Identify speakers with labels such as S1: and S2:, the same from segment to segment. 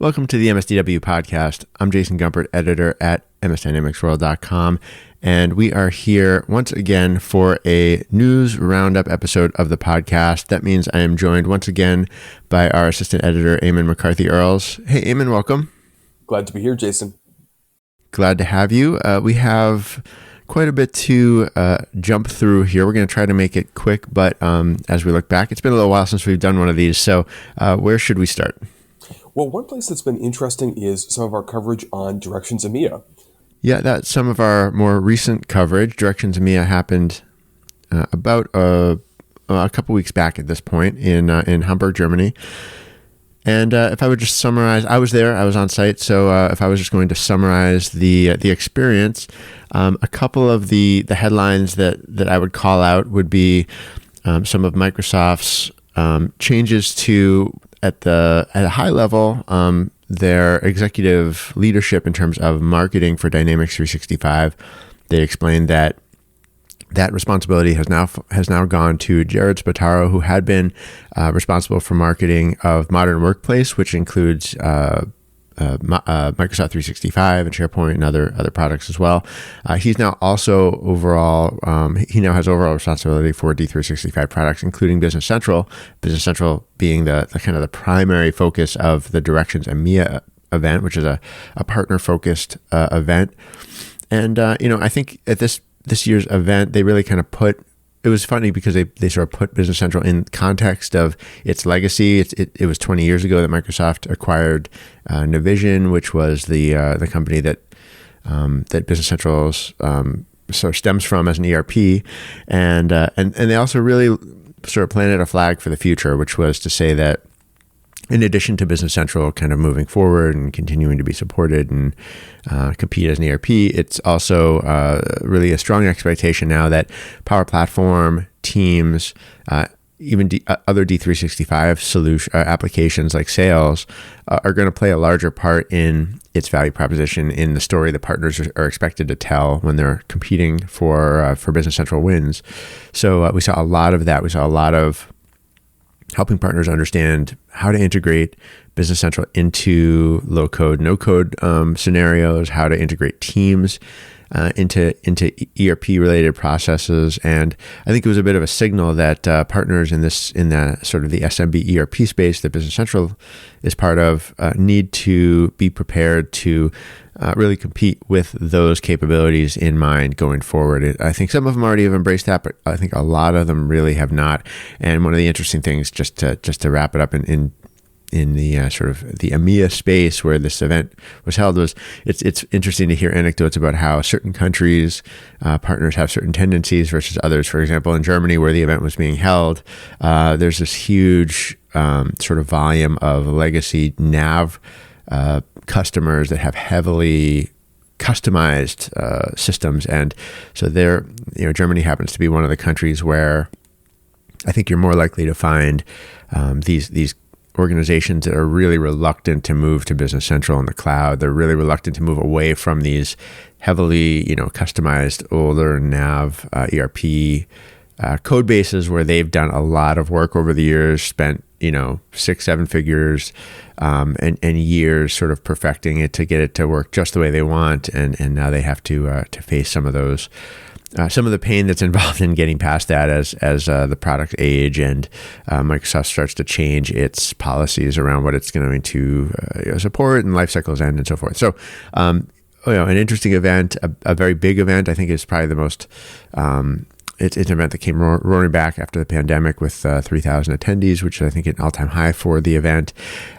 S1: Welcome to the MSDW Podcast. I'm Jason Gumpert, editor at msdynamicsworld.com, and we are here once again for a news roundup episode of the podcast. That means I am joined once again by our assistant editor, Eamon McCarthy-Earls. Hey, Eamon, welcome.
S2: Glad to be here, Jason.
S1: Glad to have you. We have quite a bit to jump through here. We're going to try to make it quick, but as we look back, it's been a little while since we've done one of these, so where should we start?
S2: Well, one place that's been interesting is some of our coverage on Directions EMEA.
S1: Yeah, that's some of our more recent coverage. Directions EMEA happened about a couple weeks back at this point in Hamburg, Germany. And if I would just summarize, I was there, I was on site. So if I was just going to summarize the experience, a couple of the headlines that I would call out would be some of Microsoft's changes to at a high level, their executive leadership in terms of marketing for Dynamics 365. They explained that responsibility has now gone to Jared Spataro, who had been responsible for marketing of Modern Workplace, which includes Microsoft 365 and SharePoint and other products as well. He's now also he now has overall responsibility for D365 products, including Business Central. Business Central being the kind of the primary focus of the Directions EMEA event, which is a partner-focused event. And I think at this year's event, they really kind of it was funny because they sort of put Business Central in context of its legacy. It was 20 years ago that Microsoft acquired Navision, which was the company that Business Central's sort of stems from as an ERP, and they also really sort of planted a flag for the future, which was to say that in addition to Business Central kind of moving forward and continuing to be supported and compete as an ERP, it's also really a strong expectation now that Power Platform, Teams, even other D365 solution applications like Sales are going to play a larger part in its value proposition in the story the partners are expected to tell when they're competing for Business Central wins. So we saw a lot of that. We saw a lot of helping partners understand how to integrate Business Central into low-code, no-code scenarios, how to integrate Teams into ERP-related processes. And I think it was a bit of a signal that partners in the sort of the SMB ERP space that Business Central is part of need to be prepared to really compete with those capabilities in mind going forward. I think some of them already have embraced that, but I think a lot of them really have not. And one of the interesting things, just to wrap it up in the sort of the EMEA space where this event was held, was it's interesting to hear anecdotes about how certain countries partners have certain tendencies versus others. For example, in Germany, where the event was being held, there's this huge sort of volume of legacy nav customers that have heavily customized systems, and so Germany happens to be one of the countries where I think you're more likely to find these organizations that are really reluctant to move to Business Central in the cloud. They're really reluctant to move away from these heavily, customized older nav ERP code bases where they've done a lot of work over the years, spent 6-7 figures and years sort of perfecting it to get it to work just the way they want, and now they have to face some of those. Some of the pain that's involved in getting past that as the product age and Microsoft starts to change its policies around what it's going to support and life cycles end and so forth. So, an interesting event, a very big event. I think is probably the most. It's an event that came roaring back after the pandemic with 3,000 attendees, which is, I think, an all-time high for the event.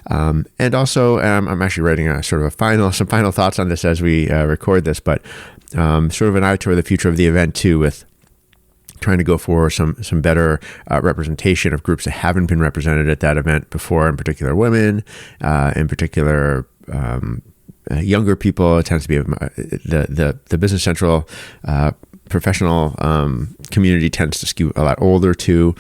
S1: And also, I'm actually writing some final thoughts on this as we record this, but sort of an eye toward the future of the event too, with trying to go for some better representation of groups that haven't been represented at that event before, in particular women, in particular younger people. It tends to be the Business Central professional community tends to skew a lot older too.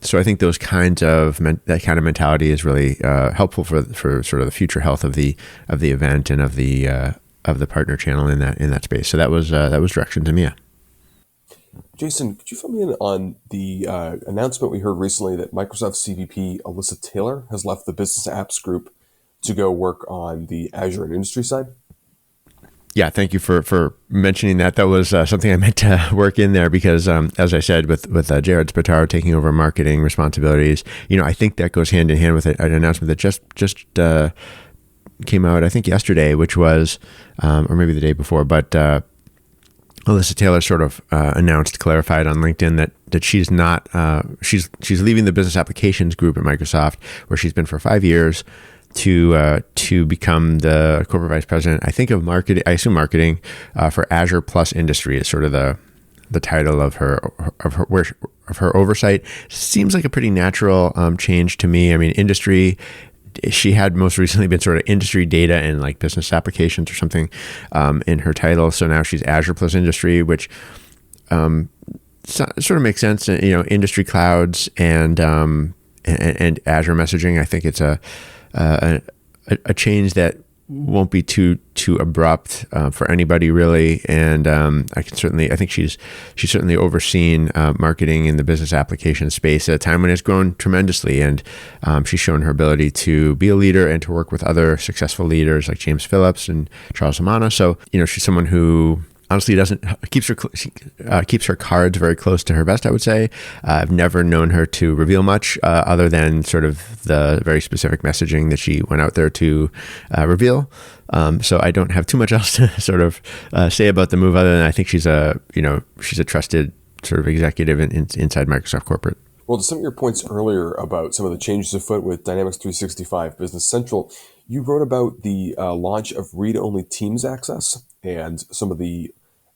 S1: So I think that kind of mentality is really helpful for sort of the future health of the event and of the partner channel in that space. So that was Directions EMEA.
S2: Jason, could you fill me in on the announcement we heard recently that Microsoft CVP Alysa Taylor has left the Business Apps Group to go work on the Azure and Industry side?
S1: Yeah, thank you for mentioning that. That was something I meant to work in there because, as I said, with Jared Spataro taking over marketing responsibilities, I think that goes hand in hand with an announcement that just came out, I think yesterday, which was, or maybe the day before, but Alysa Taylor sort of clarified on LinkedIn that she's not, she's leaving the business applications group at Microsoft, where she's been for 5 years, to become the corporate vice president, I think, of marketing. I assume marketing for Azure plus Industry is sort of the title of her oversight. Seems like a pretty natural change to me. I mean, Industry. She had most recently been sort of industry data and like business applications or something in her title. So now she's Azure plus Industry, which sort of makes sense. Industry clouds and Azure messaging. I think it's a change that won't be too abrupt for anybody really, and I think she's certainly overseen marketing in the business application space at a time when it's grown tremendously, and she's shown her ability to be a leader and to work with other successful leaders like James Phillips and Charles Lamanna. So she's someone who honestly keeps her cards very close to her vest, I would say. I've never known her to reveal much other than sort of the very specific messaging that she went out there to reveal. So I don't have too much else to sort of say about the move, other than I think she's a trusted sort of executive inside Microsoft corporate.
S2: Well, to some of your points earlier about some of the changes afoot with Dynamics 365 Business Central, you wrote about the launch of read-only Teams access and some of the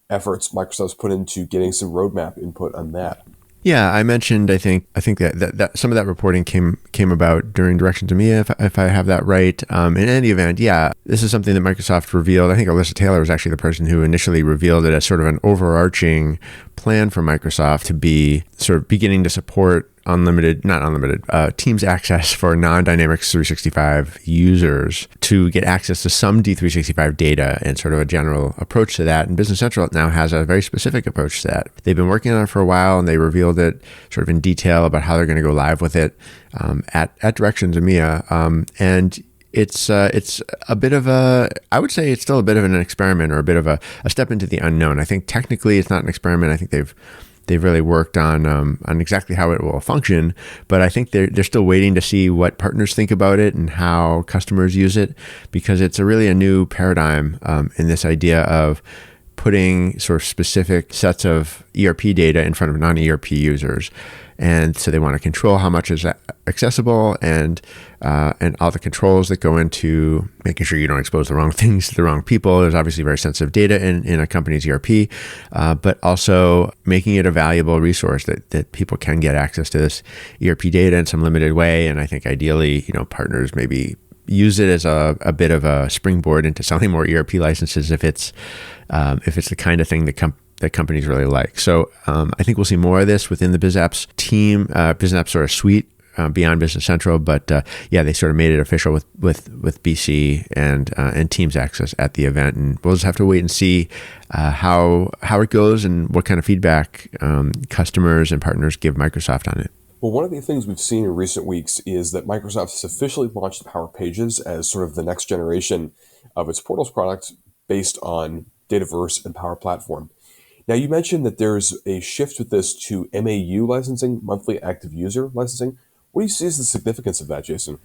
S2: efforts Microsoft's put into getting some roadmap input on that.
S1: Yeah, I mentioned. I think that some of that reporting came about during Directions EMEA, if I have that right. In any event, yeah, this is something that Microsoft revealed. I think Alysa Taylor was actually the person who initially revealed it as sort of an overarching plan for Microsoft to be sort of beginning to support Teams access for non-Dynamics 365 users to get access to some D365 data and sort of a general approach to that. And Business Central now has a very specific approach to that. They've been working on it for a while, and they revealed it sort of in detail about how they're going to go live with it at Directions EMEA. And it's a bit of I would say it's still a bit of an experiment, or a bit of a step into the unknown. I think technically it's not an experiment. I think they've really worked on exactly how it will function, but I think they're still waiting to see what partners think about it and how customers use it, because it's really a new paradigm in this idea of putting sort of specific sets of ERP data in front of non-ERP users. And so they want to control how much is accessible, and all the controls that go into making sure you don't expose the wrong things to the wrong people. There's obviously very sensitive data in a company's ERP, but also making it a valuable resource that people can get access to this ERP data in some limited way. And I think ideally, partners maybe use it as a bit of a springboard into selling more ERP licenses if it's the kind of thing that companies really like. So I think we'll see more of this within the BizApps team, BizApps sort of suite beyond Business Central. But they sort of made it official with BC and Teams access at the event, and we'll just have to wait and see how it goes and what kind of feedback customers and partners give Microsoft on it.
S2: Well, one of the things we've seen in recent weeks is that Microsoft has officially launched Power Pages as sort of the next generation of its Portals product based on Dataverse and Power Platform. Now, you mentioned that there's a shift with this to MAU licensing, monthly active user licensing. What do you see as the significance of that, Jason?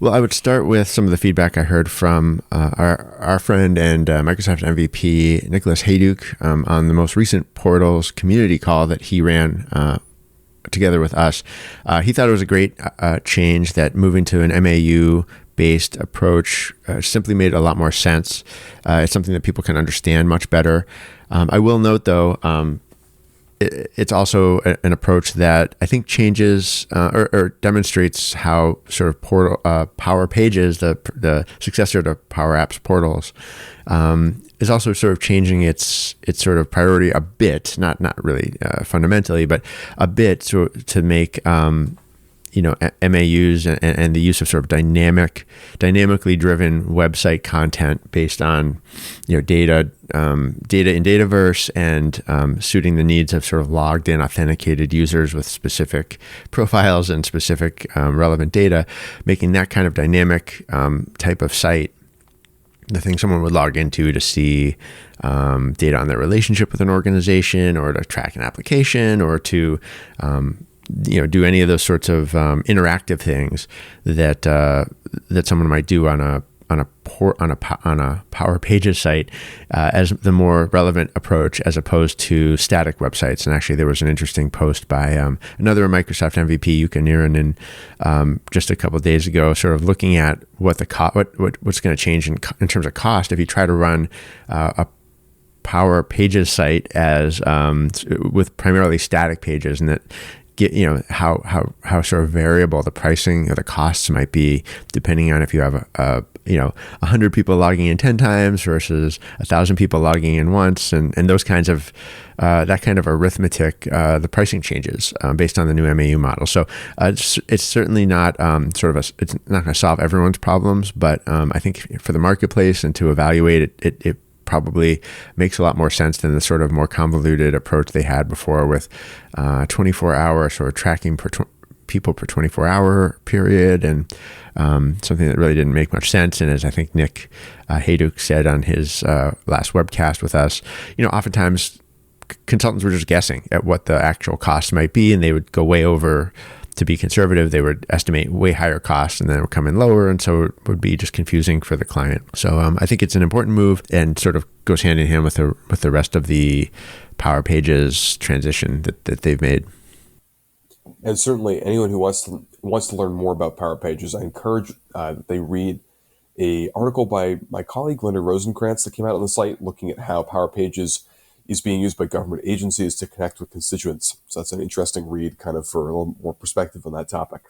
S1: Well, I would start with some of the feedback I heard from our friend and Microsoft MVP, Nicholas Hayduk, on the most recent Portals community call that he ran together with us. He thought it was a great change, that moving to an MAU-based approach simply made a lot more sense. It's something that people can understand much better. I will note, though, it's also an approach that I think changes or demonstrates how sort of Power Pages, the successor to Power Apps Portals, is also sort of changing its sort of priority a bit, not really fundamentally, but a bit to make MAUs and the use of sort of dynamically driven website content based on data in Dataverse and suiting the needs of sort of logged in, authenticated users with specific profiles and specific relevant data, making that kind of dynamic type of site the thing someone would log into to see data on their relationship with an organization, or to track an application, or to do any of those sorts of interactive things that someone might do on a Power Pages site as the more relevant approach, as opposed to static websites. And actually, there was an interesting post by another Microsoft MVP, Yuka Niran, just a couple of days ago, sort of looking at what's going to change in terms of cost if you try to run a Power Pages site as with primarily static pages, and that how sort of variable the pricing or the costs might be depending on if you have 100 people logging in 10 times versus 1,000 people logging in once, and those kinds of that kind of arithmetic. The pricing changes based on the new MAU model. So it's certainly not it's not going to solve everyone's problems, but I think for the marketplace and to evaluate it probably makes a lot more sense than the sort of more convoluted approach they had before with 24-hour sort of tracking people per 24-hour period, and something that really didn't make much sense. And as I think Nick Hayduk said on his last webcast with us, oftentimes consultants were just guessing at what the actual cost might be, and they would go way over. To be conservative, they would estimate way higher costs and then it would come in lower, and so it would be just confusing for the client. So I think it's an important move and sort of goes hand in hand with the rest of the Power Pages transition that they've made.
S2: And certainly, anyone who wants to learn more about Power Pages, I encourage that they read an article by my colleague Linda Rosenkrantz that came out on the site, looking at how Power Pages is being used by government agencies to connect with constituents. So that's an interesting read, kind of for a little more perspective on that topic.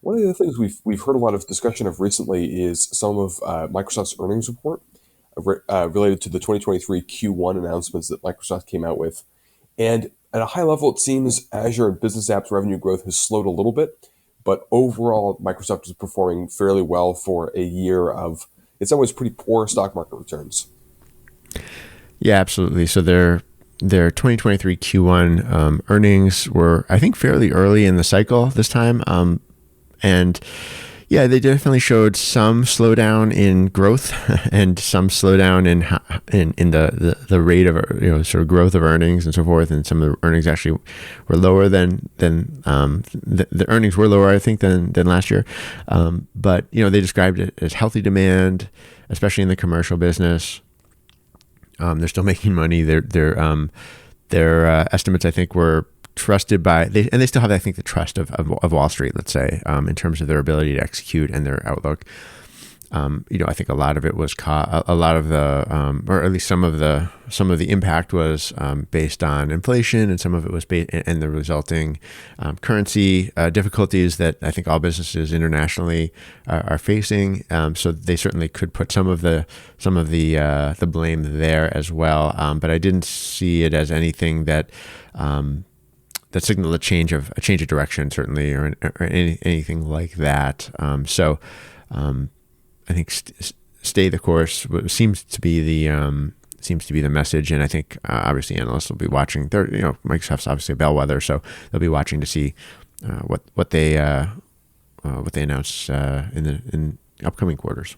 S2: One of the other things we've heard a lot of discussion of recently is some of Microsoft's earnings report related to the 2023 Q1 announcements that Microsoft came out with. And at a high level, it seems Azure and business apps revenue growth has slowed a little bit, but overall, Microsoft is performing fairly well for a year of, in some ways, pretty poor stock market returns.
S1: Yeah, absolutely. So their 2023 Q1 earnings were, I think, fairly early in the cycle this time, and yeah, they definitely showed some slowdown in growth and some slowdown in the rate of sort of growth of earnings and so forth. And some of the earnings actually were lower than the earnings were lower, I think, than last year. But they described it as healthy demand, especially in the commercial business. They're still making money. Their estimates, I think, were trusted by, and they still have, I think, the trust of Wall Street, let's say, in terms of their ability to execute and their outlook. I think a lot of it was a lot of the, or at least some of the impact was based on inflation, and some of it was and the resulting currency difficulties that I think all businesses internationally are facing. So they certainly could put some of the blame there as well. But I didn't see it as anything that signaled a change of direction, certainly, or anything like that. I think stay the course seems to be the message, and I think obviously analysts will be watching. Microsoft's obviously a bellwether, so they'll be watching to see what they announce in upcoming quarters.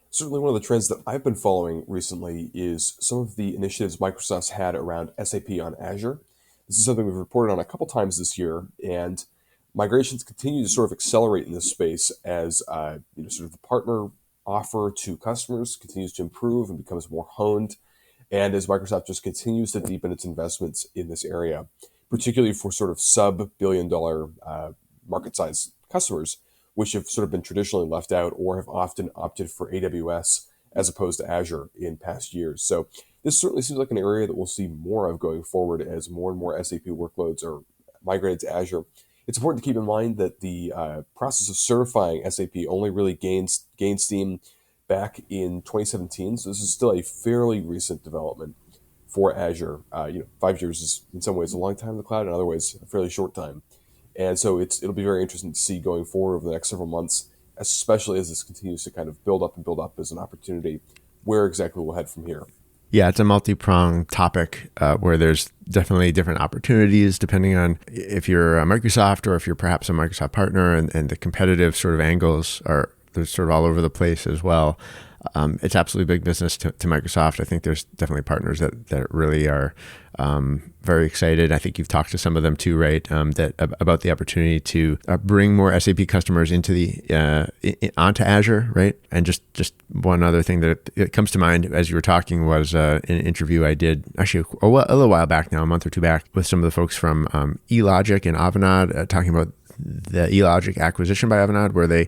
S2: Certainly, one of the trends that I've been following recently is some of the initiatives Microsoft's had around SAP on Azure. This is something we've reported on a couple times this year, and migrations continue to sort of accelerate in this space as sort of the partner offer to customers continues to improve and becomes more honed, and as Microsoft just continues to deepen its investments in this area, particularly for sort of sub-billion-dollar market size customers, which have sort of been traditionally left out or have often opted for AWS as opposed to Azure in past years. So this certainly seems like an area that we'll see more of going forward as more and more SAP workloads are migrated to Azure. It's important to keep in mind that the process of certifying SAP only really gained steam back in 2017, so this is still a fairly recent development for Azure. 5 years is in some ways a long time in the cloud, in other ways a fairly short time. And so it'll be very interesting to see going forward over the next several months, especially as this continues to kind of build up as an opportunity, where exactly we'll head from here.
S1: Yeah, it's a multi-pronged topic where there's definitely different opportunities depending on if you're a Microsoft or if you're perhaps a Microsoft partner, and the competitive sort of angles are they're sort of all over the place as well. It's absolutely big business to Microsoft. I think there's definitely partners that really are very excited. I think you've talked to some of them too, right? That about the opportunity to bring more SAP customers into onto Azure, right? And just one other thing that it comes to mind as you were talking was an interview I did actually a little while back now, a month or two back, with some of the folks from eLogic and Avanade talking about the eLogic acquisition by Avanade, where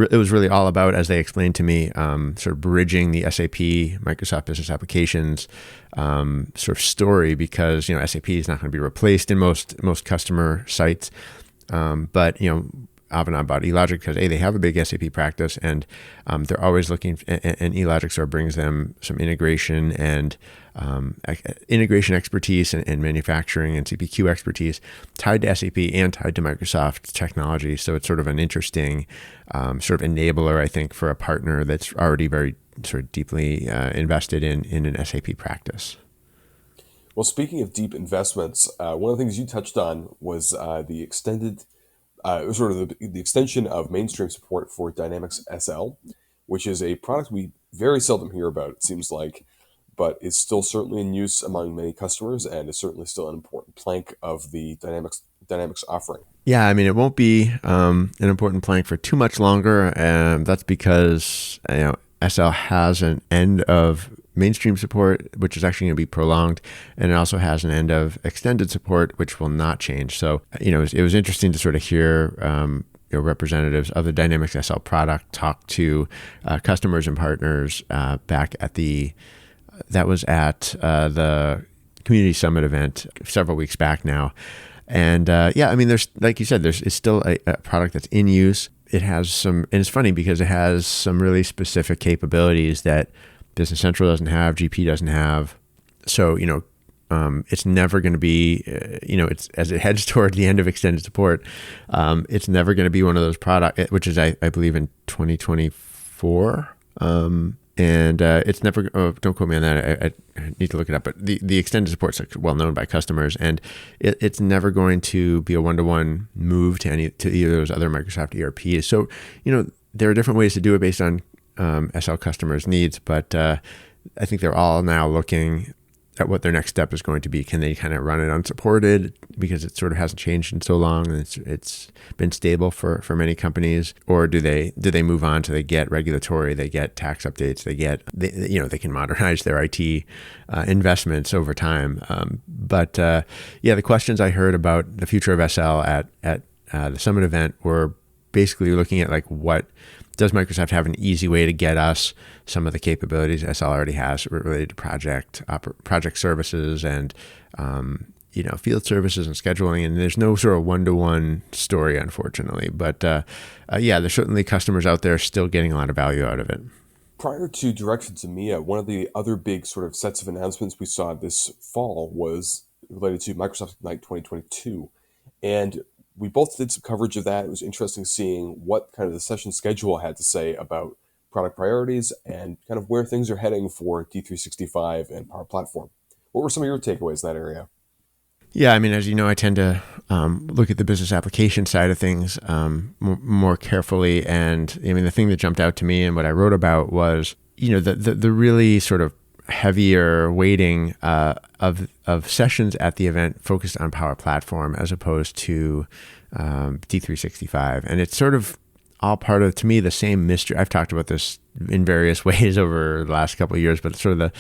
S1: it was really all about, as they explained to me, sort of bridging the SAP Microsoft Business Applications sort of story, because SAP is not going to be replaced in most customer sites, but Avanade bought eLogic because they have a big SAP practice, and they're always looking, and eLogic sort of brings them some integration and integration expertise and manufacturing and CPQ expertise tied to SAP and tied to Microsoft technology. So it's sort of an interesting sort of enabler, I think, for a partner that's already very sort of deeply invested in an SAP practice.
S2: Well, speaking of deep investments, one of the things you touched on was the extended sort of the extension of mainstream support for Dynamics SL, which is a product we very seldom hear about, it seems like, but is still certainly in use among many customers, and is certainly still an important plank of the Dynamics offering.
S1: Yeah, I mean, it won't be an important plank for too much longer, and that's because SL has an end of mainstream support, which is actually going to be prolonged, and it also has an end of extended support, which will not change. So, it was interesting to sort of hear representatives of the Dynamics SL product talk to customers and partners back at the Community Summit event several weeks back now. And I mean, there's, like you said, it's still a product that's in use. It has and it's funny because it has some really specific capabilities that Business Central doesn't have, GP doesn't have. So, it's never going to be, it's as it heads toward the end of extended support, it's never going to be one of those products, which is, I believe, in 2024. And it's never, don't quote me on that, I need to look it up, but the extended support is well known by customers, and it's never going to be a one-to-one move to either of those other Microsoft ERPs. So, there are different ways to do it based on SL customers' needs, but I think they're all now looking at what their next step is going to be. Can they kind of run it unsupported because it sort of hasn't changed in so long and it's been stable for many companies, or do they move on till they get regulatory, they get tax updates, they can modernize their IT investments over time. But the questions I heard about the future of SL at the Summit event were basically looking at what does Microsoft have an easy way to get us some of the capabilities SL already has related to project services and field services and scheduling. And there's no sort of one-to-one story, unfortunately. But there's certainly customers out there still getting a lot of value out of it.
S2: Prior to Directions EMEA, one of the other big sort of sets of announcements we saw this fall was related to Microsoft Ignite 2022. And we both did some coverage of that. It was interesting seeing what kind of the session schedule had to say about product priorities and kind of where things are heading for D365 and Power Platform. What were some of your takeaways in that area?
S1: Yeah, I mean, as you know, I tend to look at the business application side of things more carefully. And I mean, the thing that jumped out to me and what I wrote about was, the really sort of heavier weighting of sessions at the event focused on Power Platform as opposed to D365. And it's sort of all part of, to me, the same mystery. I've talked about this in various ways over the last couple of years, but it's sort of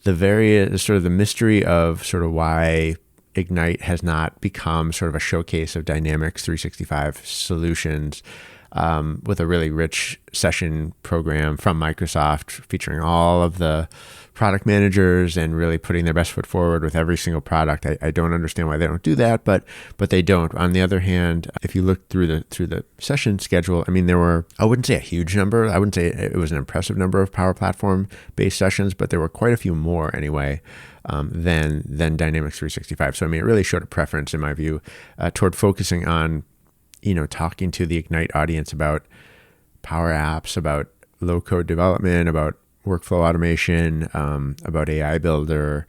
S1: the mystery of sort of why Ignite has not become sort of a showcase of Dynamics 365 solutions. with a really rich session program from Microsoft featuring all of the product managers and really putting their best foot forward with every single product. I don't understand why they don't do that, but they don't. On the other hand, if you look through the session schedule, I mean, there were, I wouldn't say a huge number. I wouldn't say it was an impressive number of Power Platform based sessions, but there were quite a few more anyway than Dynamics 365. So I mean, it really showed a preference, in my view, toward focusing on, talking to the Ignite audience about Power Apps, about low code development, about workflow automation, about AI Builder,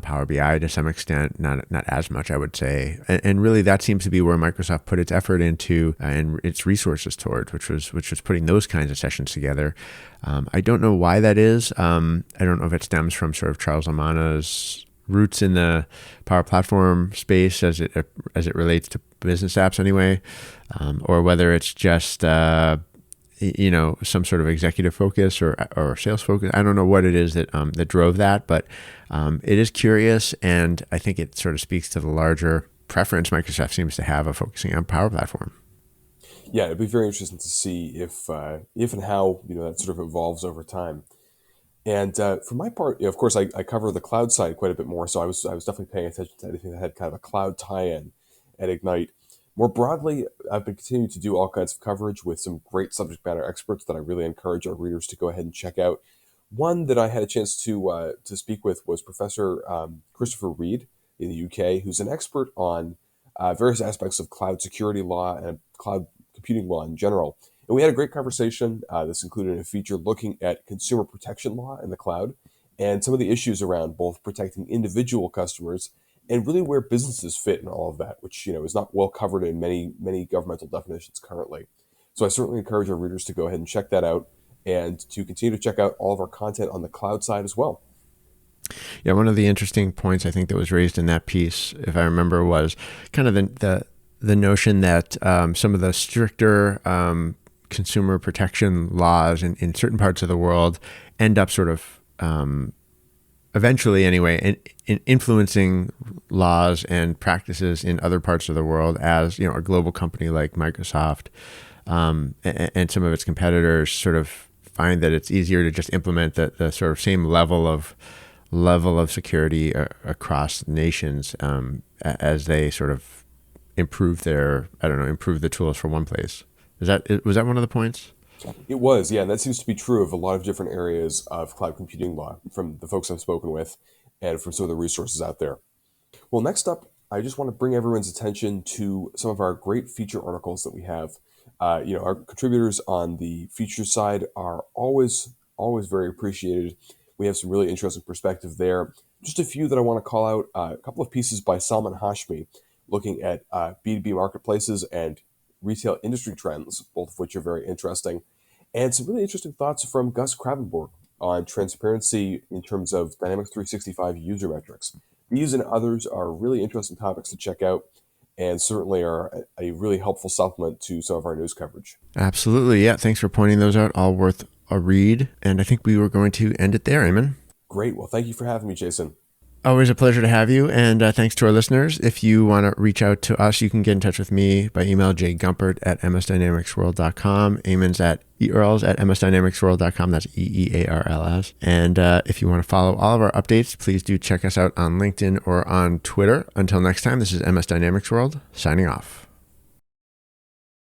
S1: Power BI to some extent, not as much, I would say. And really that seems to be where Microsoft put its effort into and its resources towards, which was putting those kinds of sessions together. I don't know why that is. I don't know if it stems from sort of Charles Lamanna's roots in the Power Platform space as it relates to business apps anyway, or whether it's just some sort of executive focus or sales focus. I don't know what it is that drove that, but it is curious, and I think it sort of speaks to the larger preference Microsoft seems to have of focusing on Power Platform.
S2: Yeah, it'd be very interesting to see if and how that sort of evolves over time. And for my part, of course, I cover the cloud side quite a bit more, so I was definitely paying attention to anything that had kind of a cloud tie-in at Ignite. More broadly, I've been continuing to do all kinds of coverage with some great subject matter experts that I really encourage our readers to go ahead and check out. One that I had a chance to speak with was Professor Christopher Reed in the UK, who's an expert on various aspects of cloud security law and cloud computing law in general. And we had a great conversation. This included a feature looking at consumer protection law in the cloud and some of the issues around both protecting individual customers and really where businesses fit in all of that, which is not well covered in many governmental definitions currently. So I certainly encourage our readers to go ahead and check that out and to continue to check out all of our content on the cloud side as well.
S1: Yeah, one of the interesting points I think that was raised in that piece, if I remember, was kind of the notion that some of the stricter consumer protection laws in certain parts of the world end up sort of eventually anyway, in influencing laws and practices in other parts of the world as, a global company like Microsoft and some of its competitors sort of find that it's easier to just implement the sort of same level of security across nations as they sort of improve the tools for one place. Was that one of the points?
S2: It was, yeah, and that seems to be true of a lot of different areas of cloud computing law from the folks I've spoken with and from some of the resources out there. Well, next up, I just want to bring everyone's attention to some of our great feature articles that we have. Our contributors on the feature side are always very appreciated. We have some really interesting perspective there. Just a few that I want to call out. A couple of pieces by Salman Hashmi looking at B2B marketplaces and retail industry trends, both of which are very interesting. And some really interesting thoughts from Gus Kravenborg on transparency in terms of Dynamics 365 user metrics. These and others are really interesting topics to check out and certainly are a really helpful supplement to some of our news coverage.
S1: Absolutely. Yeah. Thanks for pointing those out. All worth a read. And I think we were going to end it there, Eamon.
S2: Great. Well, thank you for having me, Jason.
S1: Always a pleasure to have you, and thanks to our listeners. If you want to reach out to us, you can get in touch with me by email, jgumpert@msdynamicsworld.com. Eamon's at earls@msdynamicsworld.com. That's EEARLS. And if you want to follow all of our updates, please do check us out on LinkedIn or on Twitter. Until next time, this is MS Dynamics World, signing off.